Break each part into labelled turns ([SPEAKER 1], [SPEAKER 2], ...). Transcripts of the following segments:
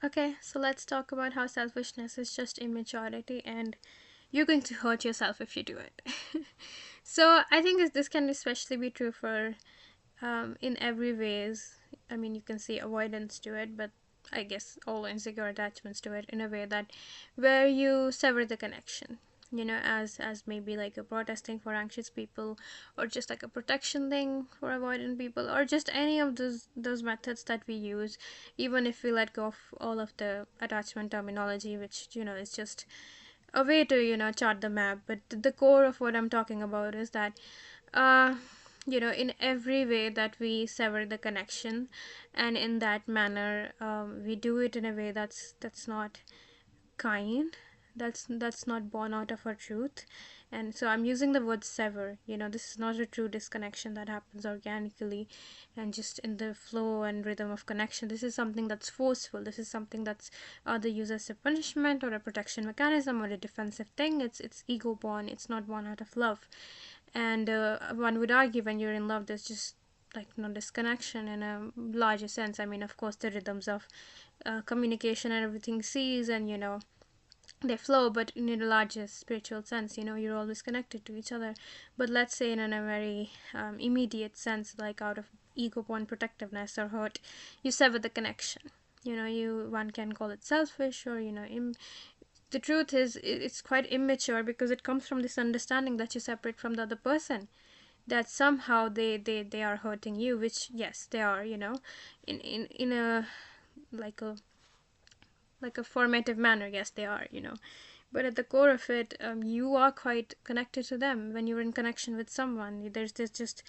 [SPEAKER 1] Okay, so let's talk about how selfishness is just immaturity and you're going to hurt yourself if you do it. So I think this can especially be true for in every ways. I mean, you can see avoidance to it, but I guess all insecure attachments to it in a way that where you sever the connection. As maybe like a protesting for anxious people, or just like a protection thing for avoidant people, or just any of those methods that we use, even if we let go of all of the attachment terminology, which is just a way to chart the map. But the core of what I'm talking about is that uh in every way that we sever the connection, and in that manner, we do it in a way that's not kind, that's not born out of our truth. And so I'm using the word sever. This is not a true disconnection that happens organically and just in the flow and rhythm of connection. This is something that's forceful. This is something that's either used as a punishment or a protection mechanism or a defensive thing. It's ego born. It's not born out of love. And one would argue when you're in love, there's just like no disconnection in a larger sense. I mean, of course, the rhythms of communication and everything cease, and they flow, but in a larger spiritual sense, you're always connected to each other. But let's say in a very immediate sense, like out of ego-borne protectiveness or hurt, you sever the connection. One can call it selfish, or the truth is it's quite immature, because it comes from this understanding that you're separate from the other person, that somehow they are hurting you, which yes they are, in a like a formative manner. Yes, they are, but at the core of it, you are quite connected to them. When you're in connection with someone, there's just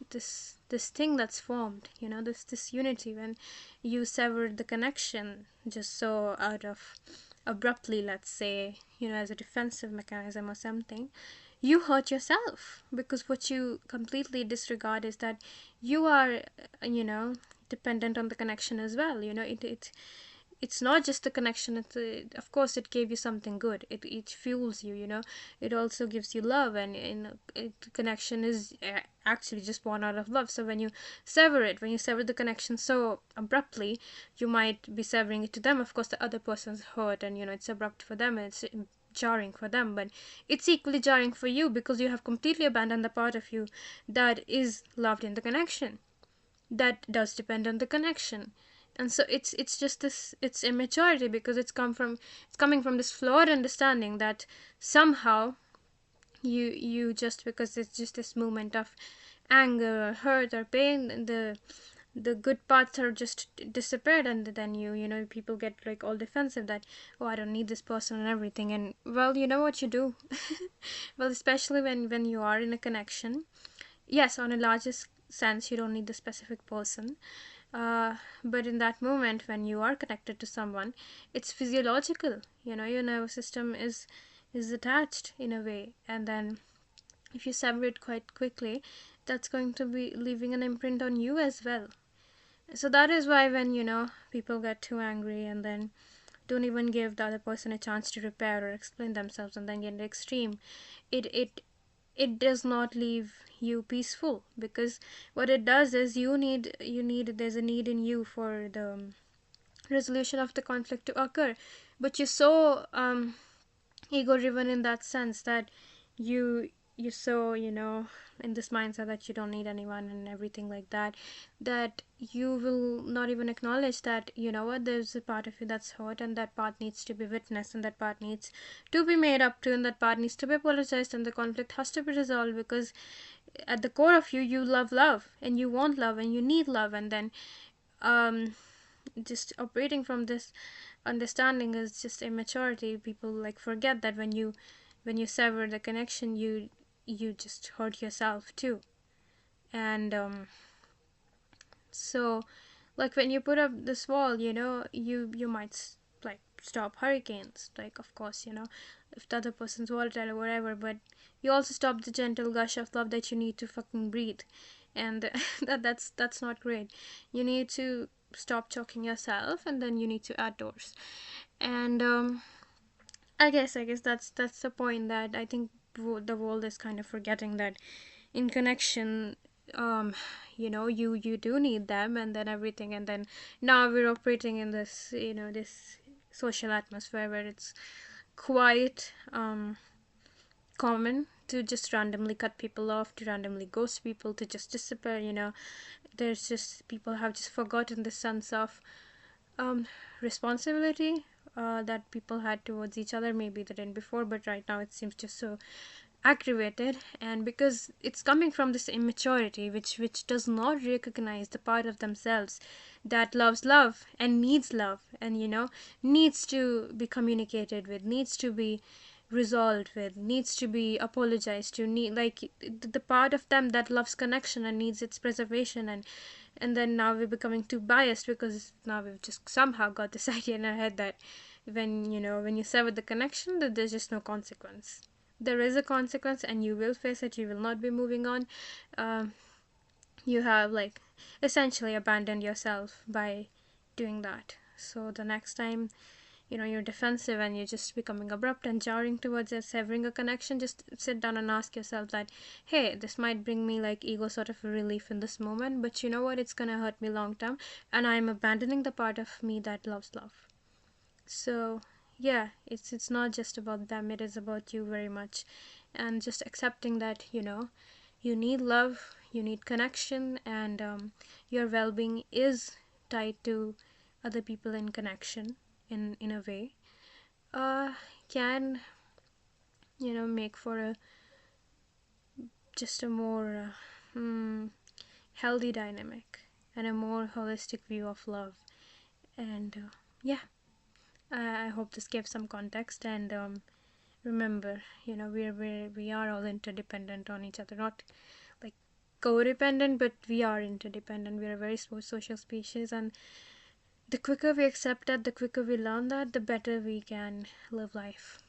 [SPEAKER 1] this thing that's formed, this unity. When you sever the connection just so out of abruptly, let's say, as a defensive mechanism or something, you hurt yourself, because what you completely disregard is that you are, dependent on the connection as well. It's not just the connection. Of course it gave you something good. It fuels you. It also gives you love, and connection is actually just born out of love. So when you when you sever the connection so abruptly, you might be severing it to them. Of course the other person's hurt, and it's abrupt for them, and it's jarring for them, but it's equally jarring for you, because you have completely abandoned the part of you that is loved in the connection, that does depend on the connection. And so it's just this, it's immaturity, because it's coming from this flawed understanding that somehow you just, because it's just this moment of anger or hurt or pain, the good parts are just disappeared, and then people get like all defensive that, oh, I don't need this person and everything. And well, you know what you do. Well, especially when you are in a connection, yes, on a larger sense, you don't need the specific person, but in that moment when you are connected to someone, it's physiological. Your nervous system is attached in a way, and then if you sever it quite quickly, that's going to be leaving an imprint on you as well. So that is why when people get too angry and then don't even give the other person a chance to repair or explain themselves, and then get in the extreme, it does not leave you peaceful, because what it does is there's a need in you for the resolution of the conflict to occur, but you're so ego driven in that sense that you so in this mindset that you don't need anyone and everything like that, that you will not even acknowledge that what, there's a part of you that's hurt, and that part needs to be witnessed, and that part needs to be made up to, and that part needs to be apologized, and the conflict has to be resolved, because at the core of you, you love, and you want love, and you need love. And then um just operating from this understanding is just immaturity. People like forget that when you sever the connection, you just hurt yourself too. And so like when you put up this wall, you might like stop hurricanes, like of course, if the other person's volatile or whatever, but you also stop the gentle gush of love that you need to fucking breathe. And that's not great. You need to stop choking yourself, and then you need to add doors. And I guess that's the point that I think the world is kind of forgetting, that in connection, um you do need them, and then everything, and then now we're operating in this, this social atmosphere where it's quite common to just randomly cut people off, to randomly ghost people, to just disappear. There's just, people have just forgotten the sense of responsibility that people had towards each other. Maybe they didn't before, but right now it seems just so aggravated, and because it's coming from this immaturity, which does not recognize the part of themselves that loves love and needs love, and needs to be communicated with, needs to be resolved with, needs to be apologized to, need, like, the part of them that loves connection and needs its preservation. And then now we're becoming too biased, because now we've just somehow got this idea in our head that when you sever the connection, that there's just no consequence. There is a consequence, and you will face it. You will not be moving on. You have, like, essentially abandoned yourself by doing that. So the next time you're defensive and you're just becoming abrupt and jarring towards it, severing a connection, just sit down and ask yourself that, hey, this might bring me like ego sort of a relief in this moment, but you know what, it's gonna hurt me long term, and I'm abandoning the part of me that loves love. So yeah, it's not just about them, it is about you very much. And just accepting that you need love, you need connection, and your well-being is tied to other people in connection, in a way, uh can make for a just a more healthy dynamic and a more holistic view of love. And yeah, I hope this gave some context. And remember, we are all interdependent on each other, not like codependent, but we are interdependent. We are a very social species, and the quicker we accept that, the quicker we learn that, the better we can live life.